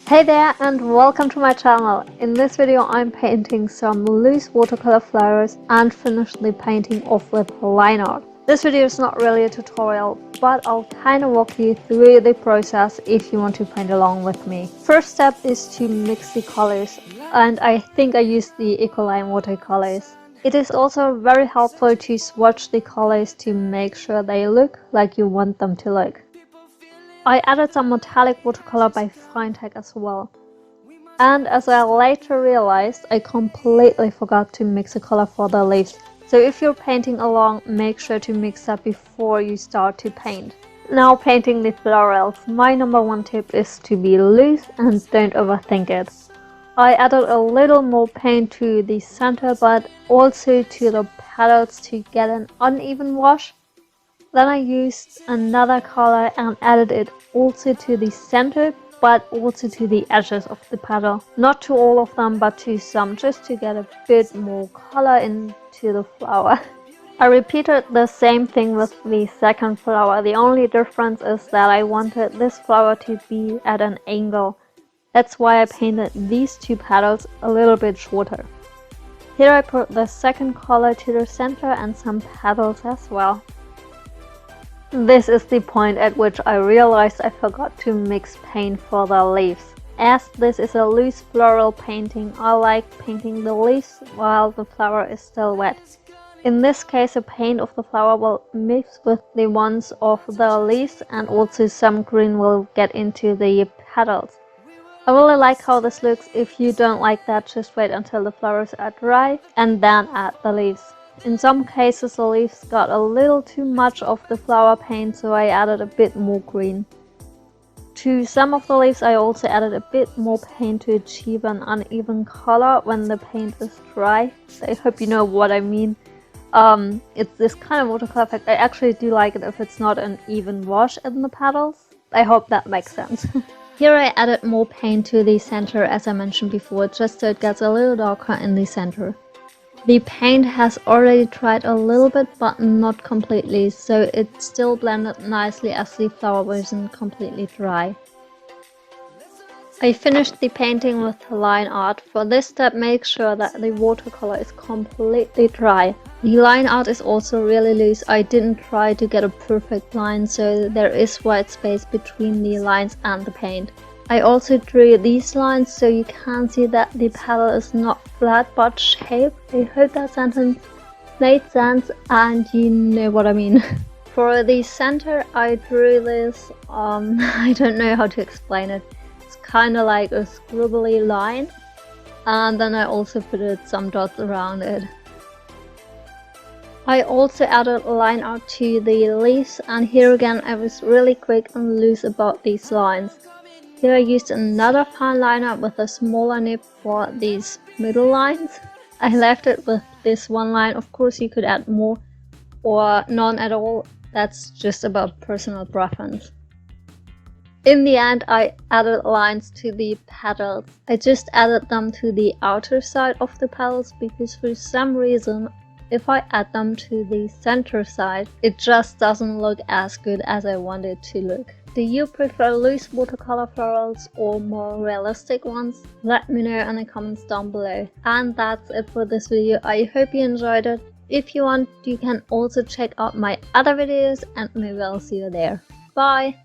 Hey there and welcome to my channel. In this video I'm painting some loose watercolor flowers and finish the painting off with line art. This video is not really a tutorial, but I'll kind of walk you through the process if you want to paint along with me. First step is to mix the colors, and I think I used the Ecoline watercolors. It is also very helpful to swatch the colors to make sure they look like you want them to look. I added some metallic watercolor by Fine as well. And as I later realized, I completely forgot to mix the color for the leaves. So if you're painting along, make sure to mix that before you start to paint. Now painting the florals, my number one tip is to be loose and don't overthink it. I added a little more paint to the center but also to the petals to get an uneven wash. Then I used another color and added it also to the center but also to the edges of the petal. Not to all of them but to some, just to get a bit more color into the flower. I repeated the same thing with the second flower. The only difference is that I wanted this flower to be at an angle. That's why I painted these two petals a little bit shorter. Here I put the second color to the center and some petals as well. This is the point at which I realized I forgot to mix paint for the leaves. As this is a loose floral painting, I like painting the leaves while the flower is still wet. In this case, the paint of the flower will mix with the ones of the leaves and also some green will get into the petals. I really like how this looks. If you don't like that, just wait until the flowers are dry and then add the leaves. In some cases the leaves got a little too much of the flower paint, so I added a bit more green. To some of the leaves I also added a bit more paint to achieve an uneven color when the paint is dry. I hope you know what I mean. It's this kind of watercolor effect. I actually do like it if it's not an even wash in the petals. I hope that makes sense. Here I added more paint to the center as I mentioned before, just so it gets a little darker in the center. The paint has already dried a little bit but not completely, so it still blended nicely as the flower wasn't completely dry. I finished the painting with line art. For this step, make sure that the watercolor is completely dry. The line art is also really loose. I didn't try to get a perfect line, so there is white space between the lines and the paint. I also drew these lines so you can see that the petal is not flat but shaped. I hope that sentence made sense and you know what I mean. For the center I drew this, I don't know how to explain it. It's kind of like a scribbly line, and then I also put some dots around it. I also added line art to the leaves, and here again I was really quick and loose about these lines. Here I used another fine liner with a smaller nib for these middle lines. I left it with this one line. Of course you could add more or none at all. That's just about personal preference. In the end I added lines to the petals. I just added them to the outer side of the petals because for some reason if I add them to the center side it just doesn't look as good as I want it to look. Do you prefer loose watercolor florals or more realistic ones? Let me know in the comments down below. And that's it for this video. I hope you enjoyed it. If you want, you can also check out my other videos and maybe I'll see you there. Bye!